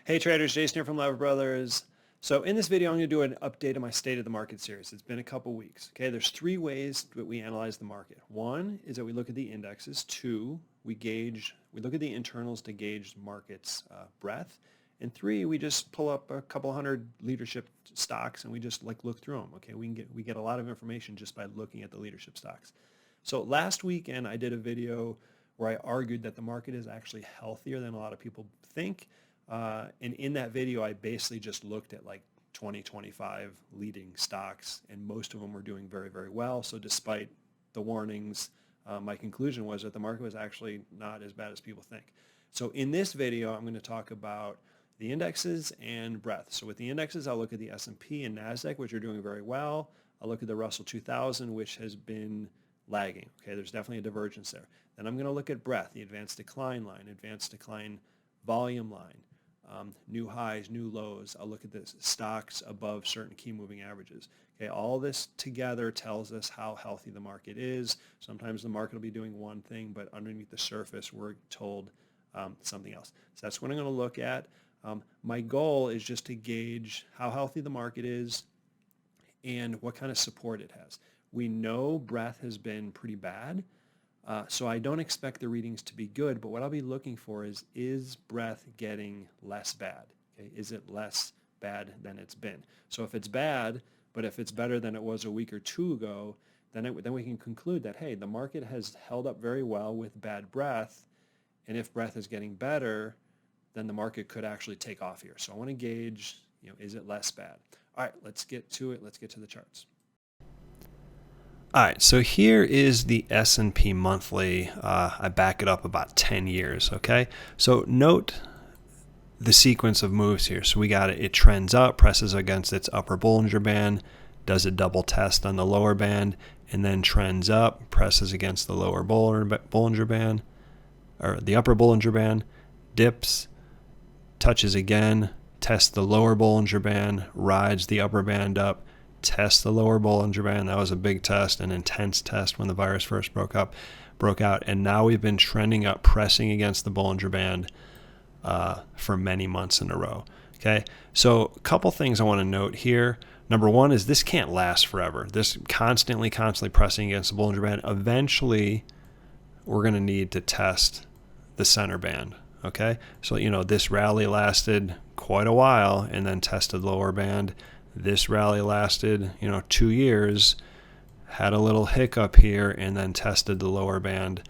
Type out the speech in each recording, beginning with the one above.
Hey traders, Jason here from Leavitt Brothers. So in this video, I'm going to do an update of my State of the Market series. It's been a couple weeks. Okay, there's three ways that we analyze the market. One is that we look at the indexes. Two, we look at the internals to gauge market's breadth. And three, we just pull up a couple hundred leadership stocks and we just look through them. Okay, we get a lot of information just by looking at the leadership stocks. So last weekend, I did a video where I argued that the market is actually healthier than a lot of people think. And in that video, I basically just looked at like 20, 25 leading stocks, and most of them were doing very, very well. So despite the warnings, my conclusion was that the market was actually not as bad as people think. So in this video, I'm going to talk about the indexes and breadth. So with the indexes, I'll look at the S&P and Nasdaq, which are doing very well. I'll look at the Russell 2000, which has been lagging. Okay, there's definitely a divergence there. Then I'm going to look at breadth, the advanced decline line, advanced decline volume line. New highs, new lows. I'll look at the stocks above certain key moving averages. Okay, all this together tells us how healthy the market is. Sometimes the market will be doing one thing, but underneath the surface, we're told something else. So that's what I'm going to look at. My goal is just to gauge how healthy the market is and what kind of support it has. We know breadth has been pretty bad. So I don't expect the readings to be good, but what I'll be looking for is breadth getting less bad? Okay? Is it less bad than it's been? So if it's bad, but if it's better than it was a week or two ago, then we can conclude that, hey, the market has held up very well with bad breadth, and if breadth is getting better, then the market could actually take off here. So I want to gauge, is it less bad? All right, let's get to it. Let's get to the charts. All right, so here is the S&P monthly. I back it up about 10 years, okay? So note the sequence of moves here. So we got it trends up, presses against its upper Bollinger Band, does a double test on the lower band, and then trends up, presses against the lower Bollinger Band, or the upper Bollinger Band, dips, touches again, tests the lower Bollinger Band, rides the upper band up, test the lower Bollinger Band. That was a big test, an intense test when the virus first broke out, and now we've been trending up, pressing against the Bollinger Band for many months in a row. Okay, so a couple things I want to note here. Number one is this can't last forever. This constantly pressing against the Bollinger Band. Eventually, we're going to need to test the center band. Okay, so this rally lasted quite a while and then tested the lower band. This rally lasted, 2 years, had a little hiccup here, and then tested the lower band.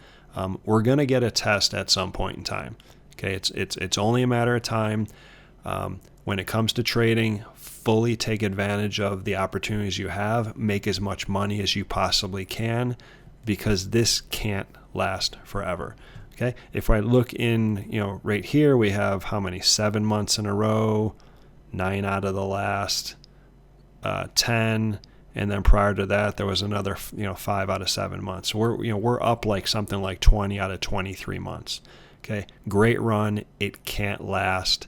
We're going to get a test at some point in time. Okay, it's only a matter of time. When it comes to trading, fully take advantage of the opportunities you have. Make as much money as you possibly can, because this can't last forever. Okay, if I look in, right here, we have how many? 7 months in a row, 9 out of the last 10, and then prior to that there was another 5 out of 7 months. So we're up like something like 20 out of 23 months. Okay, great run. It can't last.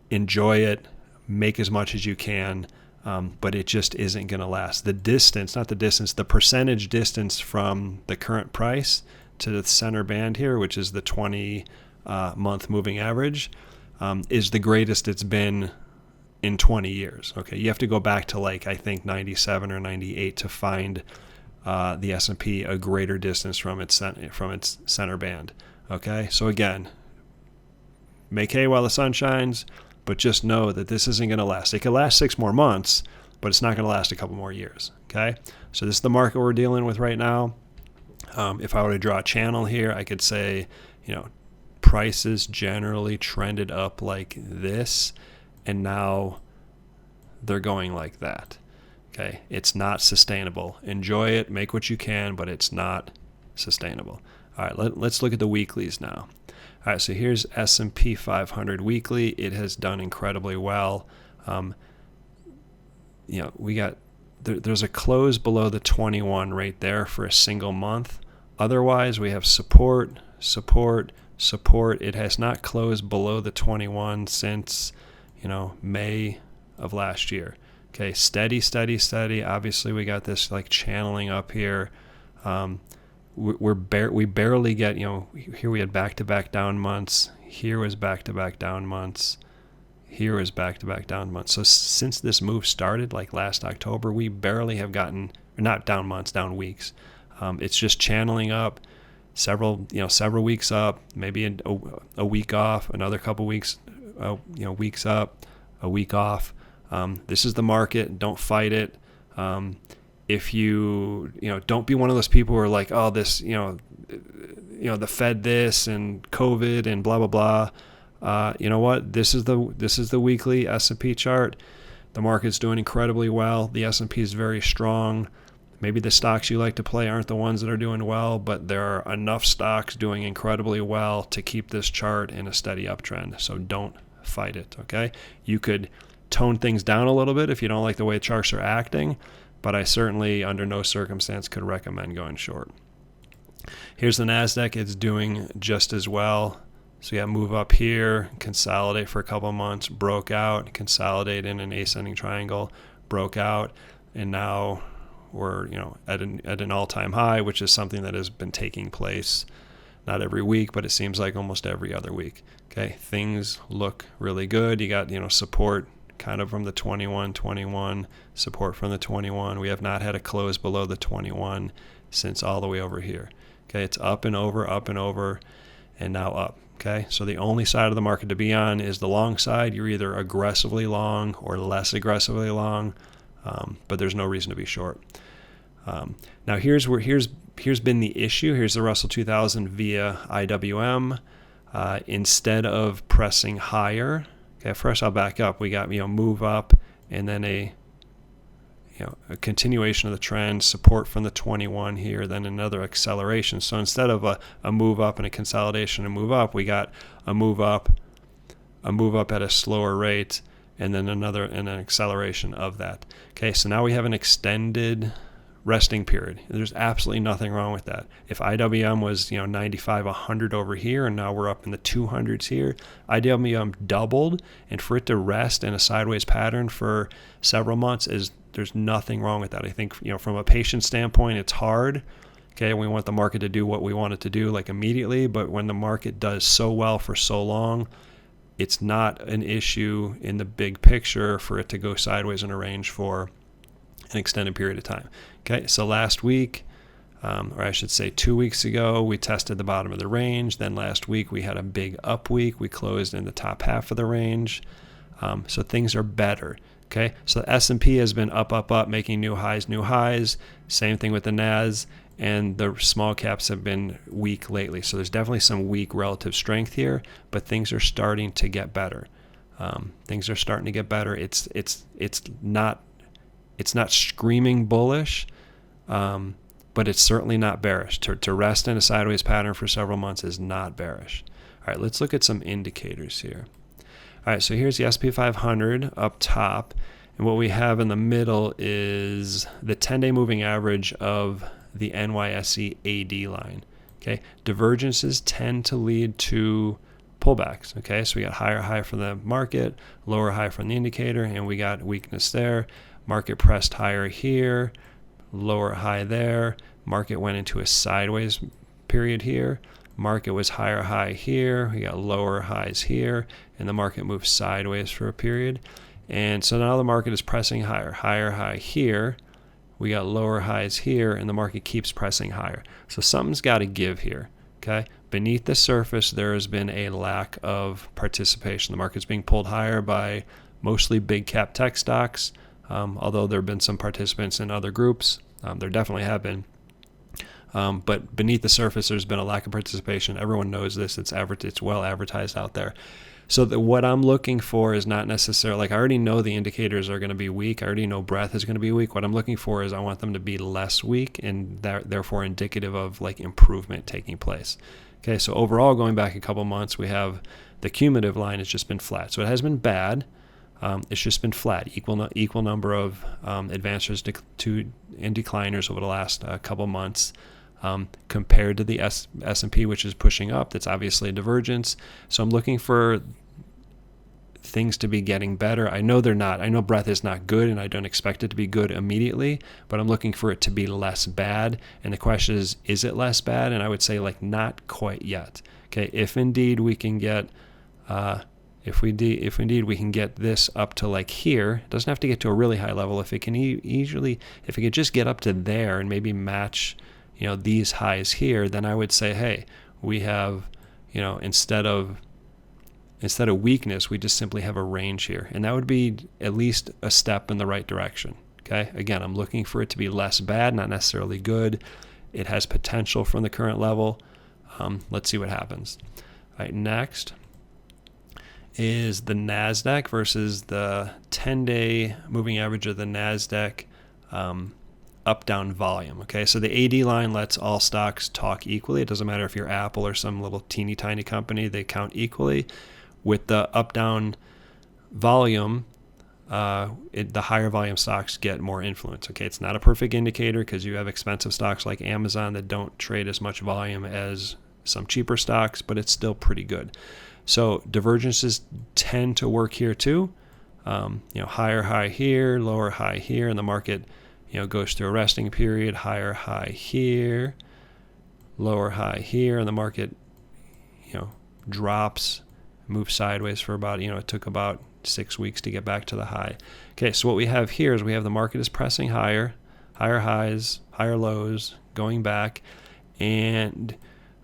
Enjoy it, make as much as you can, but it just isn't going to last. The distance, not the distance, the percentage distance from the current price to the center band here, which is the 20 month moving average, is the greatest it's been in 20 years. Okay, you have to go back to I think 97 or 98 to find the S&P a greater distance from its center band. Okay, so again, make hay while the sun shines, but just know that this isn't going to last. It could last 6 more months, but it's not going to last a couple more years. Okay, so this is the market we're dealing with right now. If I were to draw a channel here, I could say, prices generally trended up like this, and now they're going like that. Okay, it's not sustainable. Enjoy it, make what you can, but it's not sustainable. All right, let's look at the weeklies now. All right, so here's S&P 500 weekly. It has done incredibly well. We got there's a close below the 21 right there for a single month. Otherwise, we have support. It has not closed below the 21 since May of last year. Okay, steady. Obviously, we got this channeling up here. We barely get, here we had back-to-back down months. Here was back-to-back down months. here is back-to-back down months. So since this move started, like last October, we barely have gotten, not down months, down weeks. It's just channeling up, several weeks up, maybe a week off, another couple weeks, weeks up, a week off. This is the market. Don't fight it. If you don't be one of those people who are like, oh, this, the Fed this and COVID and blah, blah, blah. You know what? This is the weekly S&P chart. The market's doing incredibly well. The S&P is very strong. Maybe the stocks you like to play aren't the ones that are doing well, but there are enough stocks doing incredibly well to keep this chart in a steady uptrend. So don't fight it, okay? You could tone things down a little bit if you don't like the way charts are acting, but I certainly, under no circumstance, could recommend going short. Here's the Nasdaq. It's doing just as well. So you got move up here, consolidate for a couple of months, broke out, consolidate in an ascending triangle, broke out, and now we're at an all-time high, which is something that has been taking place not every week, but it seems like almost every other week. Okay, things look really good. You got support kind of from the 21, support from the 21. We have not had a close below the 21 since all the way over here. Okay, it's up and over, and now up. Okay, so the only side of the market to be on is the long side. You're either aggressively long or less aggressively long, but there's no reason to be short. Now here's been the issue. Here's the Russell 2000 via IWM. Instead of pressing higher, okay, first I'll back up. We got move up and then a continuation of the trend, support from the 21 here, then another acceleration. So instead of a move up and a consolidation and move up, we got a move up at a slower rate, and then an acceleration of that. Okay, so now we have an extended resting period. There's absolutely nothing wrong with that. If IWM was 95, 100 over here, and now we're up in the 200s here, IWM doubled, and for it to rest in a sideways pattern for several months there's nothing wrong with that. I think from a patient standpoint, it's hard. Okay, we want the market to do what we want it to do like immediately, but when the market does so well for so long, it's not an issue in the big picture for it to go sideways in a range for an extended period of time. Okay, so last week, or I should say 2 weeks ago, we tested the bottom of the range. Then last week we had a big up week. We closed in the top half of the range. So things are better. Okay, so the S&P has been up, making new highs. Same thing with the NAS, and the small caps have been weak lately. So there's definitely some weak relative strength here, but things are starting to get better. It's not screaming bullish, but it's certainly not bearish. To rest in a sideways pattern for several months is not bearish. All right, let's look at some indicators here. All right, so here's the S&P 500 up top, and what we have in the middle is the 10-day moving average of the NYSE AD line. Okay, divergences tend to lead to pullbacks. Okay, so we got higher high from the market, lower high from the indicator, and we got weakness there. Market pressed higher here, lower high there. Market went into a sideways period here. Market was higher high here. We got lower highs here, and the market moved sideways for a period. And so now the market is pressing higher high here. We got lower highs here, and the market keeps pressing higher. So something's got to give here. Okay, beneath the surface, there has been a lack of participation. The market's being pulled higher by mostly big cap tech stocks. Although there have been some participants in other groups. There definitely have been. But beneath the surface, there's been a lack of participation. Everyone knows this. It's well advertised out there. So what I'm looking for is not necessarily, like I already know the indicators are going to be weak. I already know breadth is going to be weak. What I'm looking for is I want them to be less weak and therefore indicative of like improvement taking place. Okay, so overall, going back a couple months, we have the cumulative line has just been flat. So it has been bad. It's just been flat, equal number of advancers and decliners over the last couple months compared to the S&P, which is pushing up. That's obviously a divergence. So I'm looking for things to be getting better. I know they're not. I know breadth is not good, and I don't expect it to be good immediately, but I'm looking for it to be less bad. And the question is it less bad? And I would say like not quite yet. Okay, if indeed we can get if indeed we can get this up to like here, it doesn't have to get to a really high level. If it can if it could just get up to there and maybe match, these highs here, then I would say, hey, we have, instead of weakness, we just simply have a range here, and that would be at least a step in the right direction. Okay, again, I'm looking for it to be less bad, not necessarily good. It has potential from the current level. Let's see what happens. All right, next is the Nasdaq versus the 10-day moving average of the Nasdaq up-down volume. Okay, so the AD line lets all stocks talk equally. It doesn't matter if you're Apple or some little teeny tiny company, they count equally. With the up-down volume, the higher volume stocks get more influence. Okay, it's not a perfect indicator because you have expensive stocks like Amazon that don't trade as much volume as some cheaper stocks, but it's still pretty good. So divergences tend to work here too. Higher high here, lower high here, and the market, goes through a resting period. Higher high here, lower high here, and the market, drops, moves sideways for about, it took about 6 weeks to get back to the high. Okay, so what we have here is we have the market is pressing higher, higher highs, higher lows, going back, and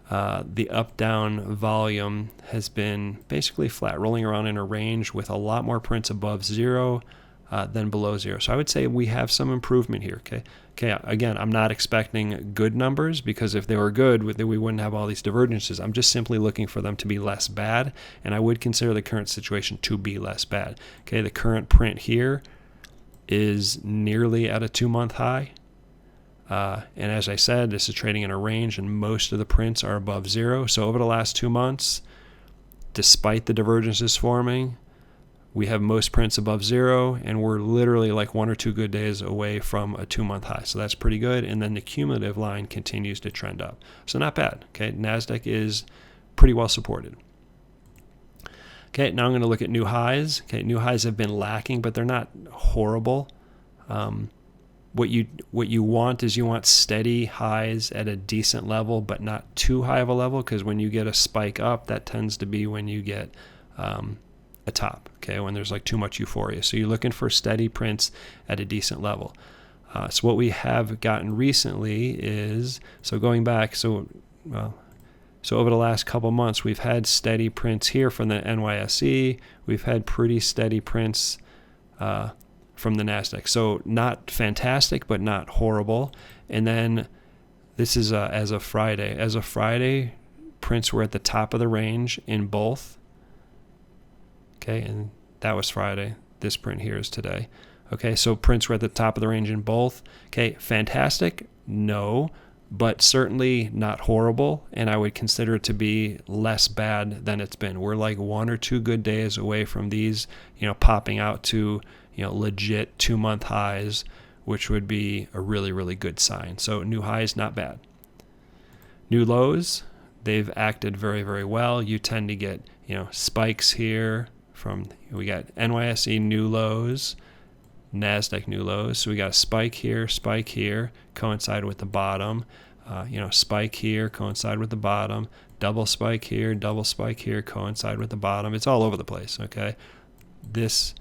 the up-down volume has been basically flat, rolling around in a range with a lot more prints above zero than below zero. So I would say we have some improvement here. Okay. Again, I'm not expecting good numbers, because if they were good, we wouldn't have all these divergences. I'm just simply looking for them to be less bad, and I would consider the current situation to be less bad. Okay, the current print here is nearly at a 2-month high. And as I said, this is trading in a range, and most of the prints are above zero. So over the last 2 months, despite the divergences forming, we have most prints above zero, and we're literally like 1 or 2 good days away from a 2-month high. So that's pretty good. And then the cumulative line continues to trend up. So not bad. Okay, Nasdaq is pretty well supported. Okay, now I'm going to look at new highs. Okay, new highs have been lacking, but they're not horrible. What you want is you want steady highs at a decent level, but not too high of a level, because when you get a spike up, that tends to be when you get a top, okay, when there's like too much euphoria. So you're looking for steady prints at a decent level. So what we have gotten recently is, so going back, so over the last couple months, we've had steady prints here from the NYSE. We've had pretty steady prints from the Nasdaq. So not fantastic, but not horrible. And then this is as of Friday. As of Friday, prints were at the top of the range in both. Okay, and that was Friday. This print here is today. Okay, so prints were at the top of the range in both. Okay, fantastic? No, but certainly not horrible, and I would consider it to be less bad than it's been. We're like 1 or 2 good days away from these, popping out to, legit 2-month highs, which would be a really, really good sign. So new highs, not bad. New lows, they've acted very, very well. You tend to get, spikes here. We got NYSE new lows, Nasdaq new lows. So we got a spike here, coincide with the bottom. Spike here, coincide with the bottom. Double spike here, coincide with the bottom. It's all over the place. Okay, this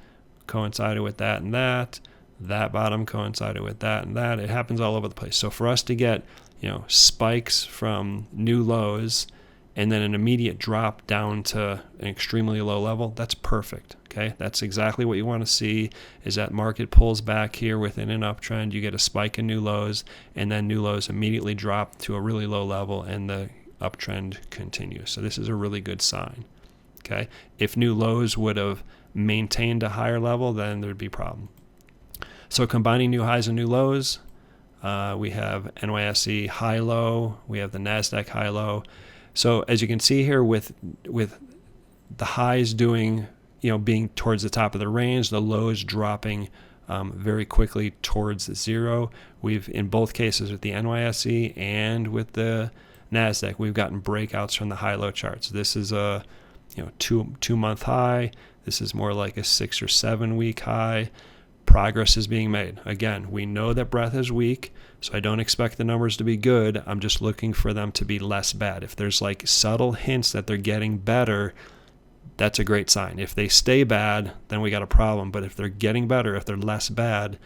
coincided with that and that. That bottom coincided with that and that. It happens all over the place. So for us to get spikes from new lows and then an immediate drop down to an extremely low level, that's perfect. Okay, that's exactly what you want to see, is that market pulls back here within an uptrend, you get a spike in new lows, and then new lows immediately drop to a really low level, and the uptrend continues. So this is a really good sign. Okay, if new lows would have maintained a higher level, then there'd be a problem. So combining new highs and new lows, we have NYSE high-low, we have the Nasdaq high-low. So as you can see here, with the highs doing, being towards the top of the range, the lows dropping very quickly towards zero. We've, in both cases with the NYSE and with the Nasdaq, we've gotten breakouts from the high-low charts. This is a 2-month high. This is more like a 6 or 7 week high. Progress is being made. Again, we know that breadth is weak, so I don't expect the numbers to be good. I'm just looking for them to be less bad. If there's like subtle hints that they're getting better, that's a great sign. If they stay bad, then we got a problem. But if they're getting better, if they're less bad,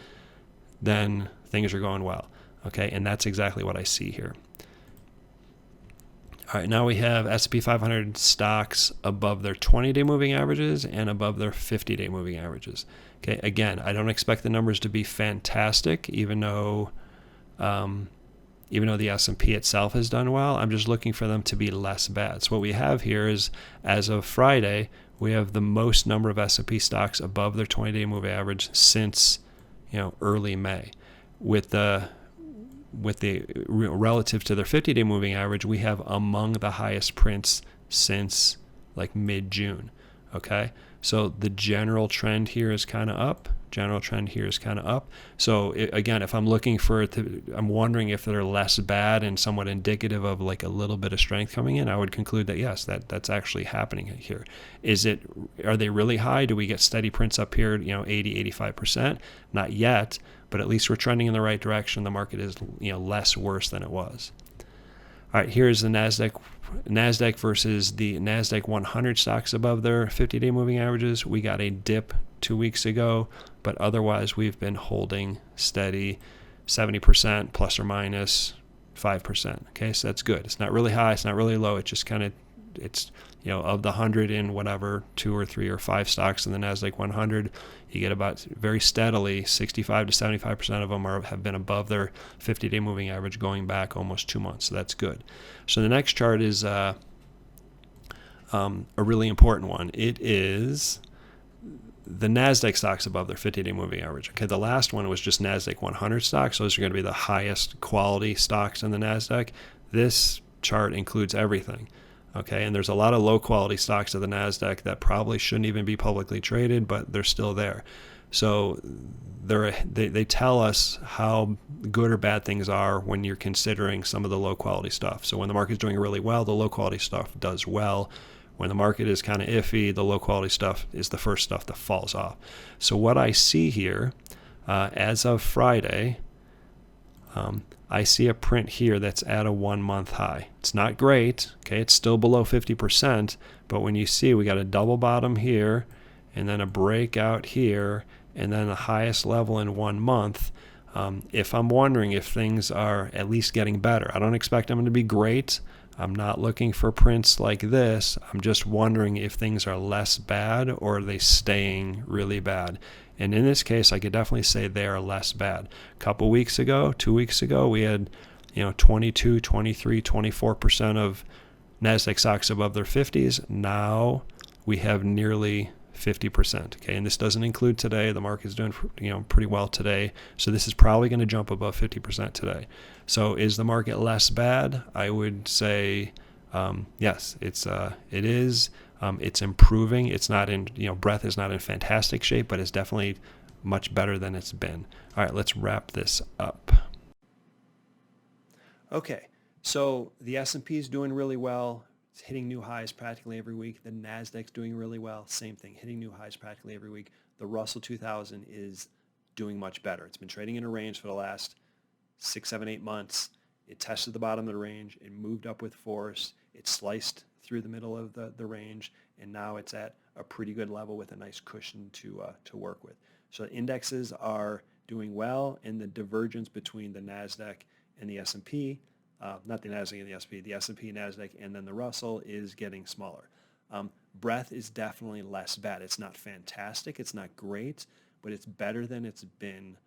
then things are going well. Okay, and that's exactly what I see here. All right, now we have S&P 500 stocks above their 20-day moving averages and above their 50-day moving averages. Okay, again, I don't expect the numbers to be fantastic, even though the S&P itself has done well. I'm just looking for them to be less bad. So what we have here is, as of Friday, we have the most number of S&P stocks above their 20-day moving average since early May. With the relative to their 50-day moving average, we have among the highest prints since like mid-June. Okay, so the general trend here is kind of up. So again, if I'm looking for it I'm wondering if they're less bad and somewhat indicative of like a little bit of strength coming in, I would conclude that yes, that's actually happening here. Are they really high? Do we get steady prints up here, 80, 85%? Not yet, but at least we're trending in the right direction. The market is, less worse than it was. All right, here's the Nasdaq versus the Nasdaq 100 stocks above their 50-day moving averages. We got a dip 2 weeks ago, but otherwise we've been holding steady, 70% plus or minus 5%. Okay, so that's good. It's not really high, it's not really low. It just kind of, of the 100 in whatever 2 or 3 or 5 stocks in the Nasdaq 100, you get about very steadily 65 to 75% of them have been above their 50-day moving average going back almost 2 months. So that's good. So the next chart is a really important one. It is the Nasdaq stocks above their 50-day moving average. Okay, the last one was just Nasdaq 100 stocks. So those are going to be the highest quality stocks in the Nasdaq. This chart includes everything. Okay, and there's a lot of low quality stocks of the Nasdaq that probably shouldn't even be publicly traded, but they're still there. So they tell us how good or bad things are when you're considering some of the low quality stuff. So when the market's doing really well, the low quality stuff does well. When the market is kind of iffy, the low quality stuff is the first stuff that falls off. So what I see here, as of Friday, I see a print here that's at a 1-month high. It's not great, okay? It's still below 50%, but when you see we got a double bottom here and then a breakout here and then the highest level in 1 month, if I'm wondering if things are at least getting better, I don't expect them to be great. I'm not looking for prints like this. I'm just wondering if things are less bad or are they staying really bad. And in this case, I could definitely say they are less bad. A couple weeks ago, 2 weeks ago, we had 22, 23, 24% of Nasdaq stocks above their 50s. Now we have nearly 50%. Okay, and this doesn't include today. The market's doing pretty well today, so this is probably going to jump above 50% today. So is the market less bad? I would say yes. It is. It's improving. It's not in, breadth is not in fantastic shape, but it's definitely much better than it's been. All right, let's wrap this up. Okay, so the S&P is doing really well. It's hitting new highs practically every week. The Nasdaq's doing really well. Same thing, hitting new highs practically every week. The Russell 2000 is doing much better. It's been trading in a range for the last 6, 7, 8 months. It tested the bottom of the range. It moved up with force. It sliced through the middle of the range, and now it's at a pretty good level with a nice cushion to work with. So the indexes are doing well, and the divergence between the Nasdaq and the S&P, not the Nasdaq and the S&P, the S&P, Nasdaq, and then the Russell is getting smaller. Breadth is definitely less bad. It's not fantastic. It's not great, but it's better than it's been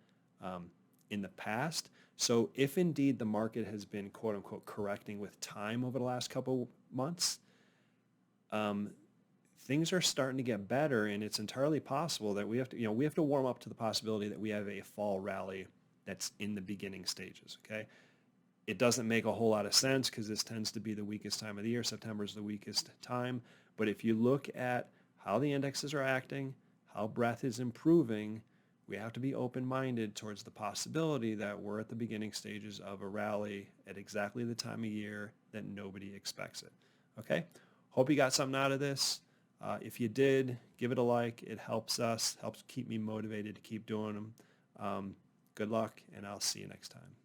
in the past. So if indeed the market has been quote unquote correcting with time over the last couple months, things are starting to get better, and it's entirely possible that we have to warm up to the possibility that we have a fall rally that's in the beginning stages. Okay, it doesn't make a whole lot of sense because this tends to be the weakest time of the year. September is the weakest time, but if you look at how the indexes are acting, how breadth is improving, we have to be open-minded towards the possibility that we're at the beginning stages of a rally at exactly the time of year that nobody expects it. Okay? Hope you got something out of this. If you did, give it a like. It helps us, helps keep me motivated to keep doing them. Good luck, and I'll see you next time.